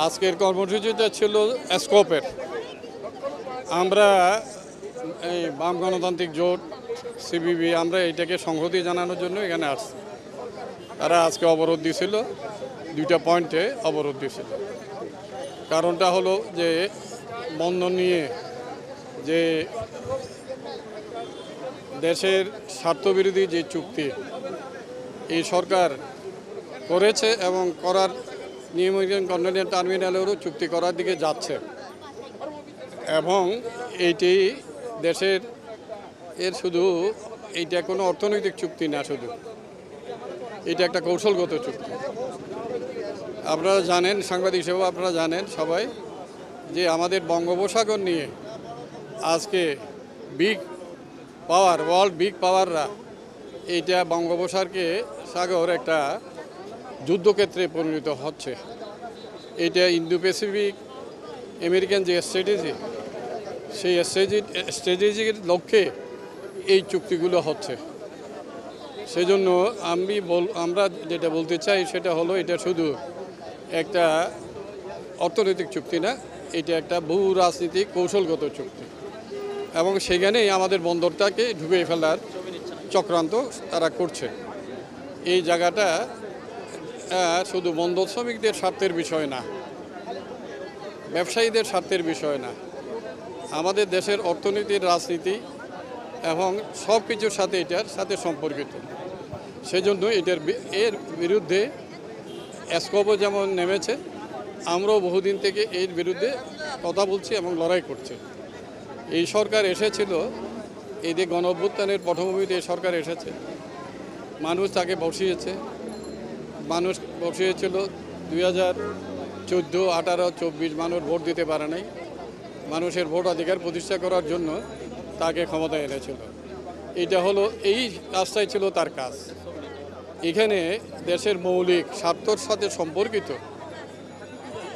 আজকের কর্মসূচিটা ছিল স্কোপের। আমরা এই বাম গণতান্ত্রিক জোট সিপিবি আমরা এটাকে সংহতি জানানোর জন্য এখানে আসছি। তারা আজকে অবরোধ দিয়েছিল, দুইটা পয়েন্টে অবরোধ দিয়েছিল। কারণটা হলো যে বন্ধন নিয়ে যে দেশের স্বার্থবিরোধী যে চুক্তি এই সরকার করেছে এবং করার নিয়মিত কন্টেইনার টার্মিনালেরও চুক্তি করার দিকে যাচ্ছে, এবং এইটি দেশের শুধু এইটা কোনো অর্থনৈতিক চুক্তি না, শুধু এটা একটা কৌশলগত চুক্তি। আপনারা জানেন, সাংবাদিক হিসেবেও আপনারা জানেন সবাই, যে আমাদের বঙ্গোপসাগর নিয়ে আজকে বিগ পাওয়ার, ওয়ার্ল্ড বিগ পাওয়াররা এইটা বঙ্গোপসাগর একটা যুদ্ধক্ষেত্রে পরিণত হচ্ছে। এটা ইন্দো প্যাসিফিক আমেরিকান যে স্ট্র্যাটেজি, সেই স্ট্র্যাটেজির লক্ষ্যে এই চুক্তিগুলো হচ্ছে। সেজন্য আমরা যেটা বলতে চাই সেটা হলো, এটা শুধু একটা অর্থনৈতিক চুক্তি না, এটা একটা বহু রাজনীতিক কৌশলগত চুক্তি, এবং সেখানেই আমাদের বন্দরটাকে ঢুকে ফেলার চক্রান্ত তারা করছে। এই জায়গাটা শুধু বন্দর শ্রমিকদের স্বার্থের বিষয় না, ব্যবসায়ীদের স্বার্থের বিষয় না, আমাদের দেশের অর্থনীতির, রাজনীতি এবং সব কিছুর সাথে এটার সাথে সম্পর্কিত। সেজন্য এর বিরুদ্ধে স্কোপও যেমন নেমেছে, আমরাও বহুদিন থেকে এর বিরুদ্ধে কথা বলছি এবং লড়াই করছি। এই সরকার এসেছিল, এই যে গণ অভ্যুত্থানের পটভূমিতে এই সরকার এসেছে, মানুষ তাকে বসিয়েছিল 2014, 18, 24 মানুষ ভোট দিতে পারে নাই। মানুষের ভোট অধিকার প্রতিষ্ঠা করার জন্য তাকে ক্ষমতায় এনেছিল। এটা হলো, এই কাজটাই ছিল তার কাজ। এখানে দেশের মৌলিক স্বার্থের সাথে সম্পর্কিত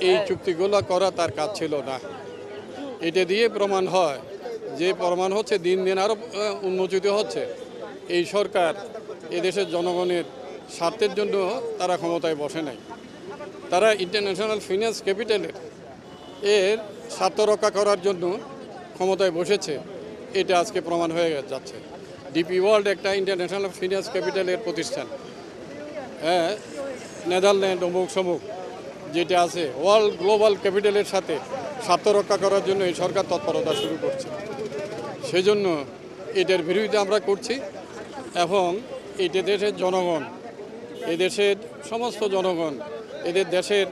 এই চুক্তিগুলো করা তার কাজ ছিল না। এটা দিয়ে প্রমাণ হচ্ছে দিন দিন আরও উন্মোচিত হচ্ছে এই সরকার এদেশের জনগণের স্বার্থের জন্য তারা ক্ষমতায় বসে নাই। তারা ইন্টারন্যাশনাল ফিন্যান্স ক্যাপিটালের স্বার্থ রক্ষা করার জন্য ক্ষমতায় বসেছে, এটা আজকে প্রমাণ হয়ে যাচ্ছে। ডিপি ওয়ার্ল্ড একটা ইন্টারন্যাশনাল ফিন্যান্স ক্যাপিটালের প্রতিষ্ঠান, নেদারল্যান্ড অমুক সমুক যেটা আছে, ওয়ার্ল্ড গ্লোবাল ক্যাপিটালের সাথে স্বার্থ রক্ষা করার জন্য এই সরকার তৎপরতা শুরু করছে। সেজন্য এটার বিরোধিতা আমরা করছি, এবং এটা দেশের জনগণ, এদেশের সমস্ত জনগণ, এদের দেশের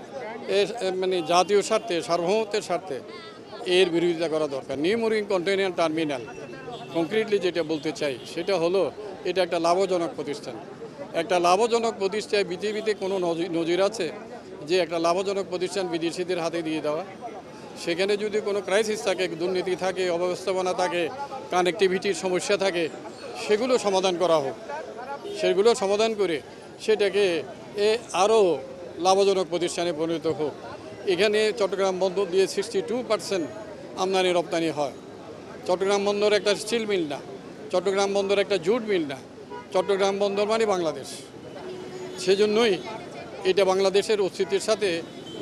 জাতীয় স্বার্থে, সার্বভৌমত্বের স্বার্থে এর বিরোধিতা করা দরকার। নিউ মুরিং কন্টেইনার টার্মিনাল কংক্রিটলি যেটা বলতে চাই সেটা হলো, এটা একটা লাভজনক প্রতিষ্ঠান। একটা লাভজনক প্রতিষ্ঠায় পৃথিবীতে কোনো নজির আছে যে একটা লাভজনক প্রতিষ্ঠান বিদেশিদের হাতে দিয়ে দেওয়া? সেখানে যদি কোনো ক্রাইসিস থাকে, দুর্নীতি থাকে, অব্যবস্থাপনা থাকে, কানেক্টিভিটির সমস্যা থাকে, সেগুলো সমাধান করা হোক। সেগুলো সমাধান করে সেটাকে আরও লাভজনক প্রতিষ্ঠানে পরিণত হোক। এখানে চট্টগ্রাম বন্দর দিয়ে 62% আমদানি রপ্তানি হয়। চট্টগ্রাম বন্দর একটা স্টিল মিল না, চট্টগ্রাম বন্দর একটা জুট মিল না, চট্টগ্রাম বন্দর মানে বাংলাদেশ। সেজন্যই এটা বাংলাদেশের অস্তিত্বের সাথে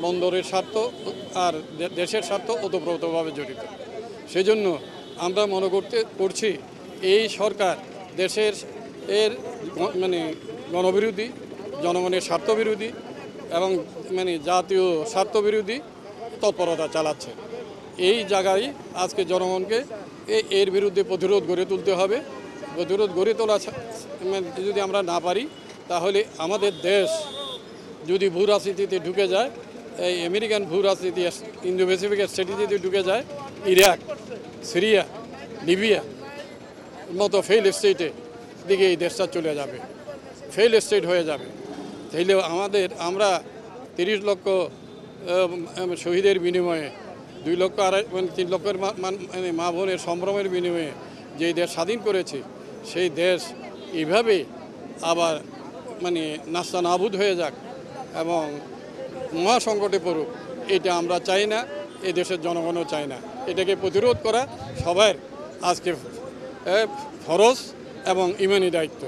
বন্দরের স্বার্থ আর দেশের স্বার্থ ওতপ্রোতভাবে জড়িত। সেজন্য আমরা মনে করছি এই সরকার দেশের গণবিরোধী, জনগণের স্বার্থবিরোধী এবং জাতীয় স্বার্থবিরোধী তৎপরতা চালাচ্ছে। এই জায়গায় আজকে জনগণকে এর বিরুদ্ধে প্রতিরোধ গড়ে তুলতে হবে। প্রতিরোধ গড়ে তোলা যদি আমরা না পারি, তাহলে আমাদের দেশ যদি ভূ রাজনীতিতে ঢুকে যায়, এই আমেরিকান ভূ রাজনীতি, ইন্দো প্যাসিফিক স্ট্র্যাটেজিতে ঢুকে যায়, ইরাক, সিরিয়া, লিবিয়া মতো ফেইল স্টেটে দিকে এই দেশটা চলে যাবে, ফেইল স্টেট হয়ে যাবে। তাইলে আমরা 30 লক্ষ শহীদের বিনিময়ে, 2 লক্ষ 3 লক্ষের মা বোনের সম্ভ্রমের বিনিময়ে যে দেশ স্বাধীন করেছি, সেই দেশ এইভাবে আবার নাস্তানাবুদ হয়ে যাক এবং মহাসংকটে পড়ুক, এটা আমরা চাই না, এ দেশের জনগণও চায় না। এটাকে প্রতিরোধ করা সবার আজকে ফরজ এবং ইমানি দায়িত্ব।